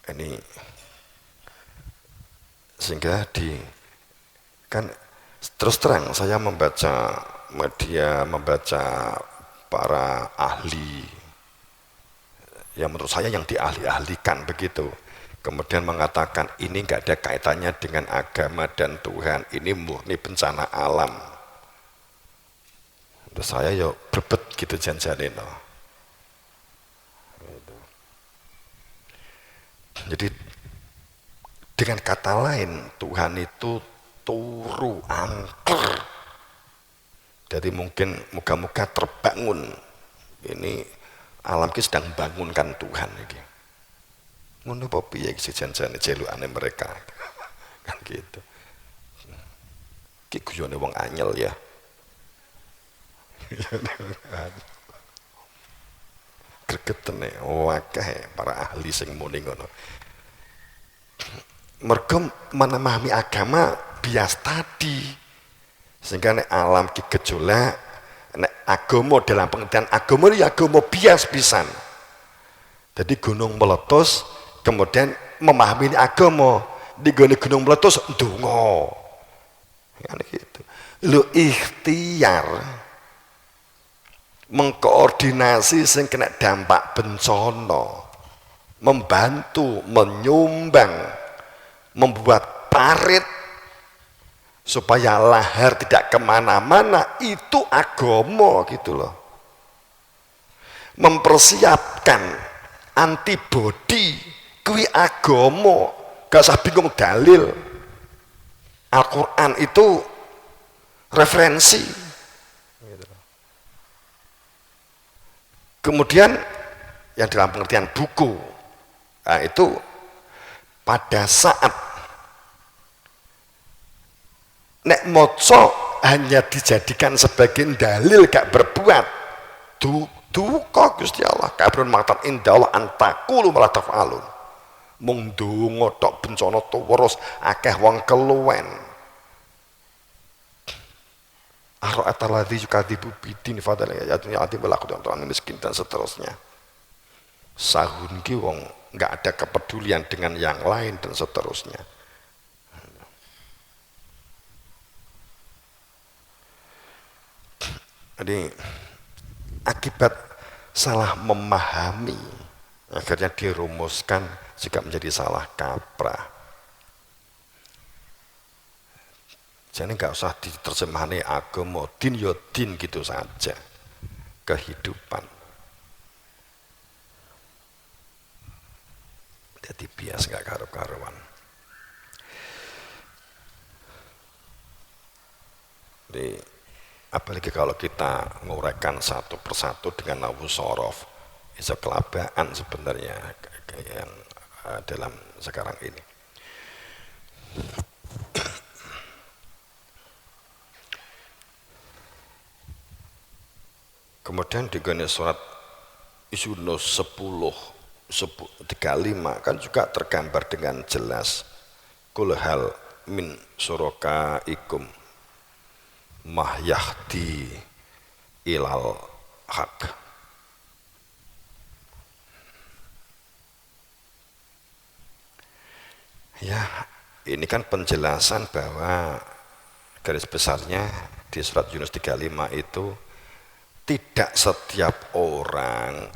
Ini sehingga kan terus terang saya membaca media, membaca para ahli yang menurut saya yang diahli-ahlikan begitu, kemudian mengatakan ini nggak ada kaitannya dengan agama dan Tuhan, ini murni bencana alam. Terus saya yo berbet gitu janjanin no. Jadi dengan kata lain Tuhan itu turu angker. Jadi mungkin muka-muka terbangun. Ini alam kita sedang bangunkan Tuhan ini. Ngono apa piye iki janjane jelukane mereka. Kan gitu. Ki guyone wong anyel ya. Gregetene akeh para ahli sing muni ngono. Mergo memahami agama bias tadi. Sehingga nek alam ki gejolak, nek agama dalam pengertian agama ya agama bias pisan. Jadi gunung meletus, kemudian memahami agama di gunung meletus ndonga. Kan gitu. Lu ikhtiar mengkoordinasi sing kena dampak bencana, membantu, menyumbang, membuat parit supaya lahar tidak kemana-mana, itu agama gitu loh. Mempersiapkan antibodi kuwi agama, gak usah bingung dalil. Al-Quran itu referensi. Kemudian yang dalam pengertian buku, nah itu pada saat nek moco hanya dijadikan sebagai dalil gak berbuat duka Gusti Allah kabrun maktab indallah antakulu malah taf'alun mung ndonga tok bencana tuwurus akeh wong keluwen ara'ata ladzi yukadzibu bidin fadala yatun yatim wal aqdan miskin dan seterusnya. Sahun ki wong nggak ada kepedulian dengan yang lain dan seterusnya. Jadi akibat salah memahami akhirnya dirumuskan juga menjadi salah kaprah. Jadi nggak usah diterjemahani agama, din ya din gitu saja, kehidupan. Jadi bias nggak karu-karuan. Jadi apalagi kalau kita nguraikan satu persatu dengan nawu sorof, itu kelabaan sebenarnya yang dalam sekarang ini. Kemudian di surat Yunus 10:35 kan juga tergambar dengan jelas kul hal min surokaikum mah yahdi ilal haq. Ya, ini kan penjelasan bahwa garis besarnya di surat Yunus 35 itu tidak setiap orang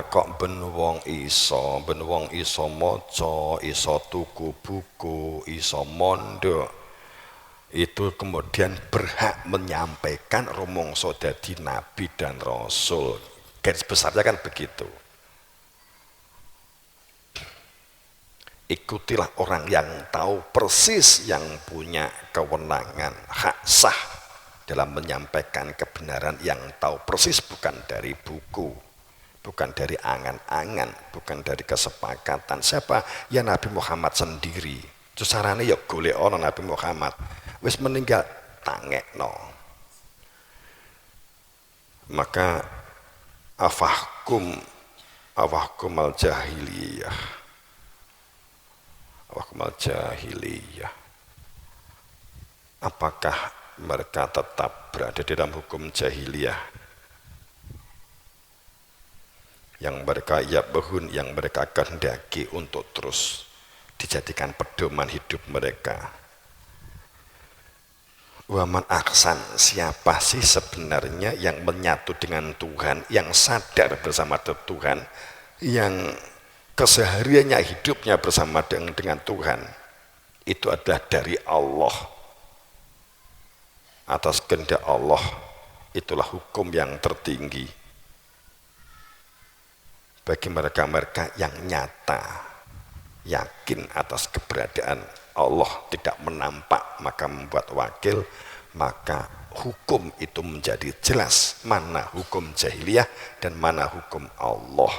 kok ben wong iso maca, iso tuku buku, iso mondok itu kemudian berhak menyampaikan rumangsa dadi nabi dan rasul. Garis besarnya kan begitu. Ikutilah orang yang tahu persis, yang punya kewenangan hak sah dalam menyampaikan kebenaran, yang tahu persis bukan dari buku, bukan dari angan-angan, bukan dari kesepakatan. Siapa? Ya Nabi Muhammad sendiri. Terus carane ya golek ana Nabi Muhammad. Wis meninggal tangekno. Maka afahkum al jahiliyah. Afahkum al jahiliyah. Apakah mereka tetap berada di dalam hukum jahiliyah? yang mereka yabghun, yang mereka kehendaki untuk terus dijadikan pedoman hidup mereka. Waman aksan, siapa sih sebenarnya yang menyatu dengan Tuhan, yang sadar bersama Tuhan, yang kesehariannya hidupnya bersama dengan Tuhan, itu adalah dari Allah, atas kehendak Allah. Itulah hukum yang tertinggi bagi mereka-mereka yang nyata yakin atas keberadaan Allah, tidak menampak maka membuat wakil, maka hukum itu menjadi jelas mana hukum jahiliyah dan mana hukum Allah.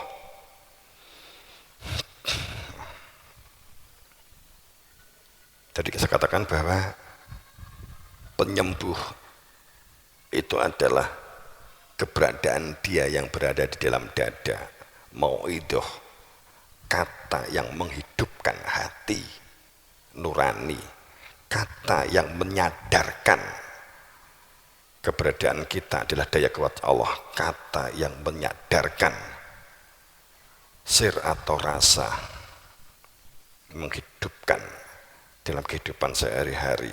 Jadi saya katakan bahwa penyembuh itu adalah keberadaan dia yang berada di dalam dada, mau'idoh, kata yang menghidupkan hati nurani, kata yang menyadarkan keberadaan kita adalah daya kuat Allah, kata yang menyadarkan sir atau rasa, menghidupkan dalam kehidupan sehari-hari.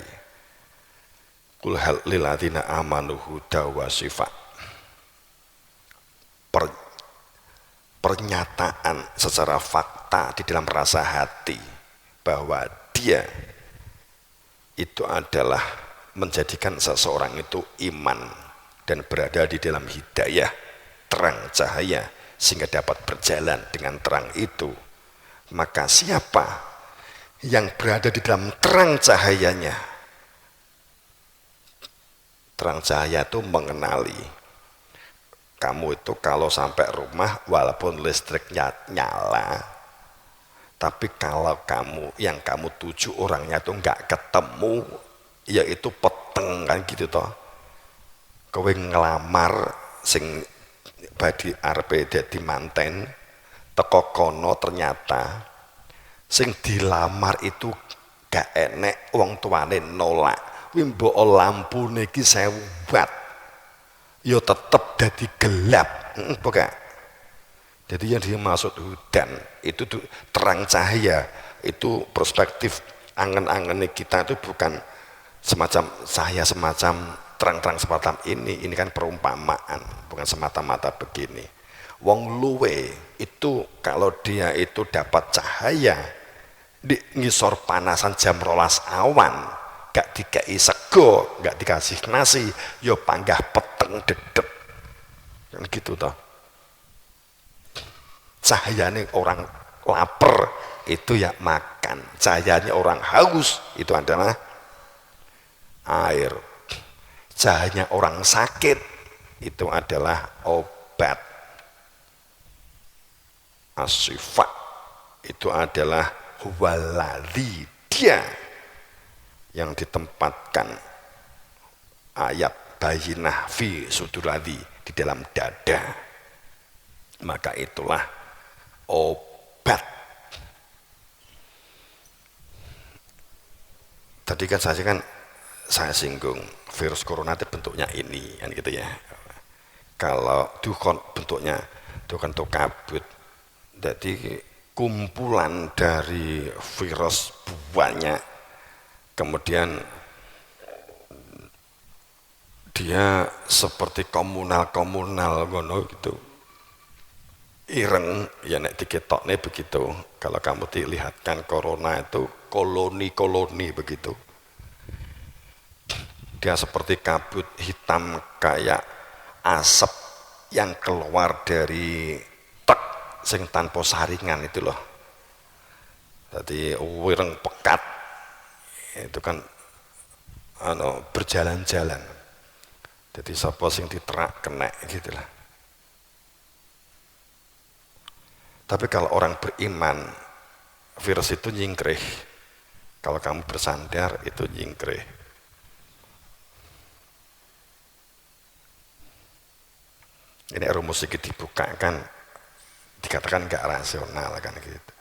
Qul hal lil ladzina amanu huda wa shifa. Pernyataan secara fakta di dalam rasa hati bahwa dia itu adalah menjadikan seseorang itu iman dan berada di dalam hidayah, terang cahaya, sehingga dapat berjalan dengan terang itu. Maka siapa yang berada di dalam terang cahayanya, terang cahaya itu mengenali. Kamu itu kalau sampai rumah walaupun listriknya nyala, tapi kalau kamu yang kamu tuju orangnya itu nggak ketemu, yaitu peteng kan gitu toh. Kowe ngelamar sing badi arepe dadi manten, teko kono ternyata sing dilamar itu gak enek, wong tuane nolak. Kuwi mbok lampune iki 1000 watt. Ya tetep dadi gelap. Bukan. Jadi yang dimaksud hudan itu terang cahaya, itu perspektif angen-angen kita itu bukan semacam cahaya semacam terang-terang semacam ini kan perumpamaan, bukan semata-mata begini. Wong luwe itu kalau dia itu dapat cahaya di ngisor panasan jam 12 awan, gak dikai sego, gak dikasih nasi, yo panggah peteng dedep kan gitu toh. Cahayanya orang lapar itu ya makan, cahayanya orang haus itu adalah air, cahayanya orang sakit itu adalah obat. As-shifa itu adalah huwaladzi, dia yang ditempatkan ayat bayinah fi suduladzi, di dalam dada, maka itulah obat. Tadi kan saya singgung virus corona itu bentuknya ini kan gitu ya. Kalau dukun bentuknya dukun tuh kabut, jadi kumpulan dari virus banyak, kemudian dia seperti komunal ngono gitu, ireng ya nek diketokne begitu. Kalau kamu dilihatkan corona itu koloni-koloni begitu, dia seperti kabut hitam kayak asap yang keluar dari sing tanpa saringan itu loh. Jadi wireng pekat itu kan berjalan-jalan. Jadi sapa sing diterak kena gitulah. Tapi kalau orang beriman, virus itu nyingkrih. Kalau kamu bersandar itu nyingkrih. Ini rumus ini dibukakan, dikatakan nggak rasional kan gitu.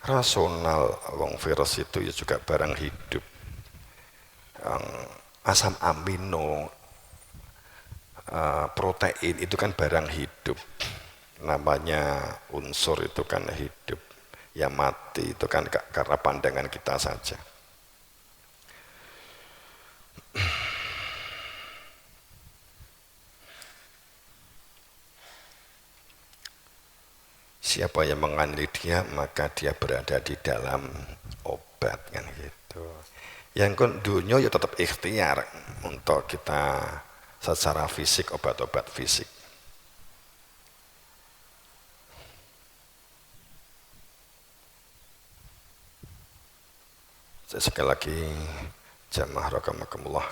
Rasional, wong virus itu ya juga barang hidup. Asam amino, protein itu kan barang hidup. Namanya unsur itu kan hidup, ya mati itu kan karena pandangan kita saja. Siapa yang menganiaya dia, maka dia berada di dalam obat kan gitu. Yang kan dunia ya tetap ikhtiar untuk kita secara fisik, obat-obat fisik. Sekali lagi jamaah rahimakumullah,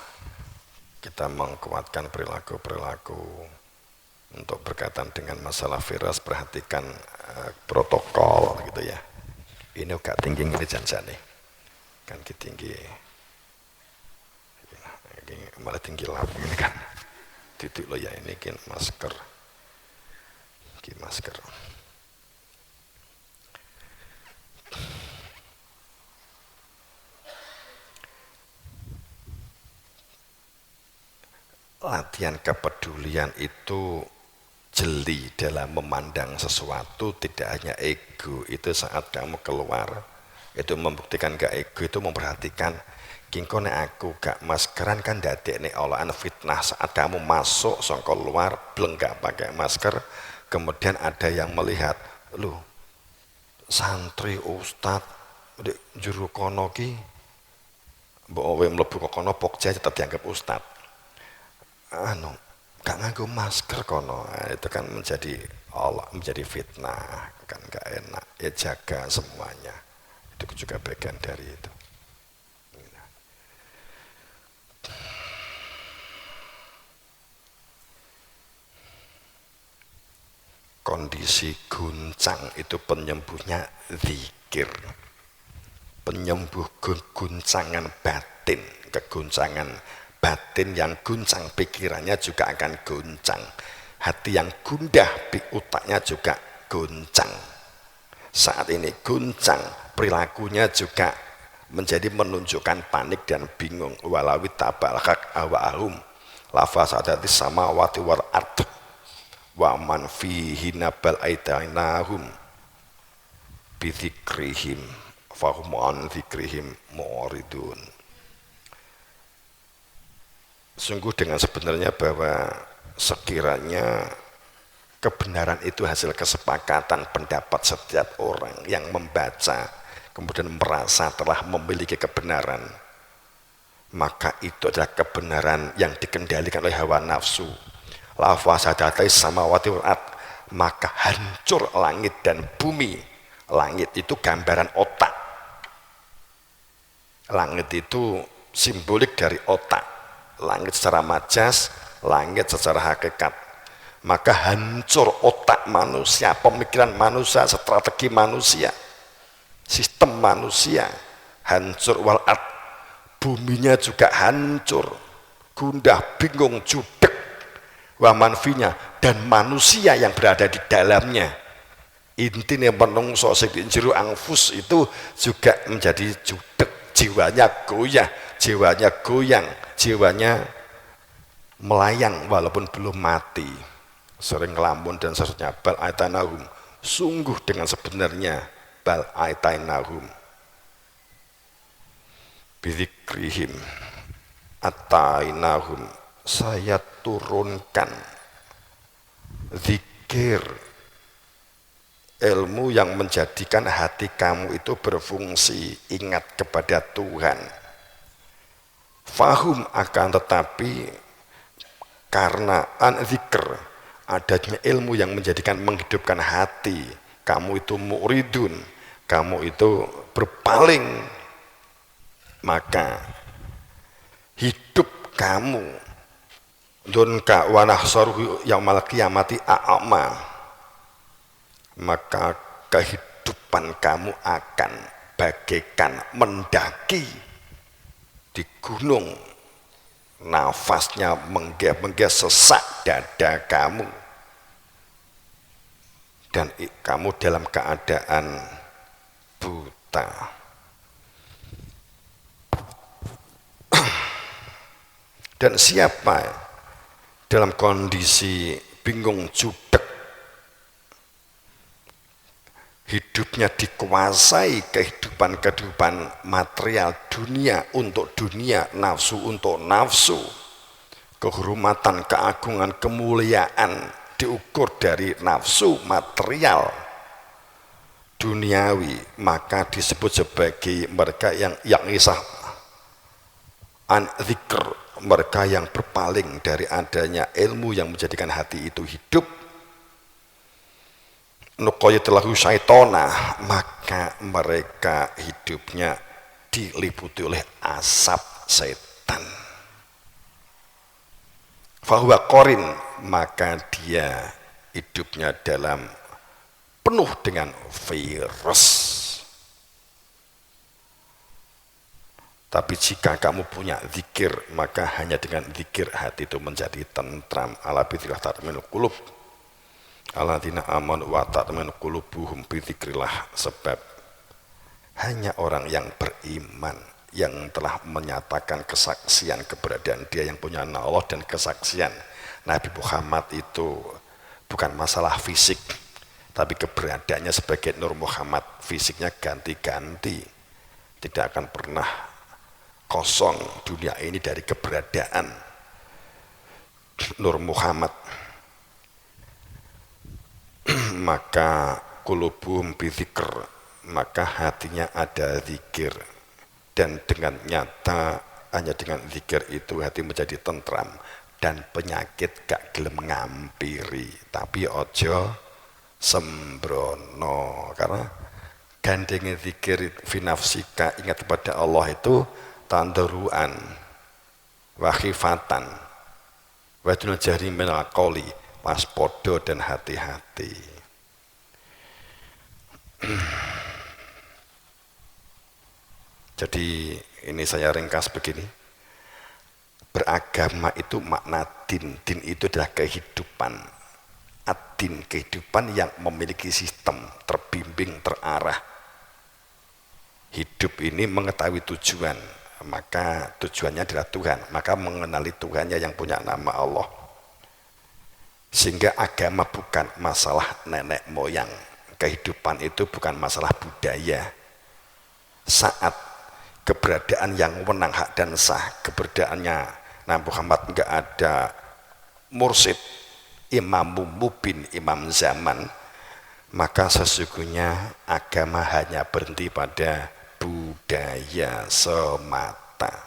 kita menguatkan perilaku-perilaku untuk berkaitan dengan masalah virus. Perhatikan protokol gitu ya. Ini agak tinggi ini janjane kan tinggi, malah tinggi lap ini kan titik lo ya, ini kan masker, masker. Latihan kepedulian itu jeli dalam memandang sesuatu, tidak hanya ego. Itu saat kamu keluar, itu membuktikan gak ego, itu memperhatikan kingkone aku gak maskeran kan dadek nih olahan fitnah. Saat kamu masuk songko luar belum gak pakai masker, kemudian ada yang melihat, lu santri ustad di juru kono ki mbok owe mlebu kono pokja tetap dianggap ustad, gak nganggo masker kono. Itu kan menjadi Allah, menjadi fitnah kan, gak enak. Ya jaga semuanya, itu juga bagian dari itu. Kondisi guncang itu penyembuhnya zikir, penyembuh guncangan batin, keguncangan batin yang guncang pikirannya juga akan guncang, hati yang gundah otaknya juga guncang. Saat ini guncang, perilakunya juga menjadi menunjukkan panik dan bingung. Walawi tabalhak awa'ahum lafasadati samawati wal ard wa man fihi nabal aitanahum bidzikrihim fahum an dzikrihim mu'ridun. Sungguh dengan sebenarnya bahwa sekiranya kebenaran itu hasil kesepakatan pendapat setiap orang yang membaca kemudian merasa telah memiliki kebenaran, maka itu adalah kebenaran yang dikendalikan oleh hawa nafsu. La fasadatai samawati wal ard, maka hancur langit dan bumi. Langit itu gambaran otak, langit itu simbolik dari otak, langit secara majas, langit secara hakikat. Maka hancur otak manusia, pemikiran manusia, strategi manusia, sistem manusia hancur. Wal ard, buminya juga hancur, gundah, bingung, judek. Wa manfinya, dan manusia yang berada di dalamnya. Intinya menungso sing jero angfus itu juga menjadi judek, jiwanya goyah, jiwanya goyang, jiwanya melayang walaupun belum mati, sering ngelamun dan seterusnya. Bal aitanahum, sungguh dengan sebenarnya bal aitanahum bidzikrihim atainahum, saya turunkan zikir, ilmu yang menjadikan hati kamu itu berfungsi ingat kepada Tuhan. Fahum, akan tetapi karena an-zikr, adanya ilmu yang menjadikan menghidupkan hati kamu itu mu'ridun, kamu itu berpaling, maka hidup kamu dunka wa nahsaruhu yaumal qiyamati a'ma, maka kehidupan kamu akan bagaikan mendaki di gunung, nafasnya menggeh-menggeh sesak dada kamu, dan kamu dalam keadaan buta. Dan siapa dalam kondisi bingung judek hidupnya dikuasai kehidupan material dunia untuk dunia, nafsu untuk nafsu, kehormatan, keagungan, kemuliaan diukur dari nafsu material duniawi, maka disebut sebagai mereka yang isah an dzikr, mereka yang berpaling dari adanya ilmu yang menjadikan hati itu hidup. Nuqayyidlahu syaitona, maka mereka hidupnya diliputi oleh asap setan. Fahuwa qarin, maka dia hidupnya dalam penuh dengan virus. Tapi jika kamu punya zikir, maka hanya dengan zikir hati itu menjadi tentram. Ala bidzikrillah tatma'innul qulub. Alladzina amanu wa tatma'innu qulubuhum bi dzikrillah, sebab hanya orang yang beriman yang telah menyatakan kesaksian keberadaan dia yang punya Allah dan kesaksian Nabi Muhammad itu bukan masalah fisik, tapi keberadaannya sebagai Nur Muhammad. Fisiknya ganti-ganti, tidak akan pernah kosong dunia ini dari keberadaan Nur Muhammad. Maka qulubuhum bidzikr, maka hatinya ada zikir, dan dengan nyata hanya dengan zikir itu hati menjadi tentram dan penyakit gak gelem ngampiri. Tapi ojo sembrono, karena gandengnya zikir finafsika, ingat kepada Allah itu tandaruan wakhifatan wadun jahri minal qawli, waspada dan hati-hati. Jadi ini saya ringkas begini, beragama itu makna din. Din itu adalah kehidupan, ad-din, kehidupan yang memiliki sistem, terbimbing, terarah. Hidup ini mengetahui tujuan, maka tujuannya adalah Tuhan, maka mengenali Tuhannya yang punya nama Allah. Sehingga agama bukan masalah nenek moyang, kehidupan itu bukan masalah budaya. Saat keberadaan yang wenang, hak dan sah, keberadaannya Nabi Muhammad, enggak ada mursyid, imam mubin, imam zaman, maka sesungguhnya agama hanya berhenti pada budaya semata.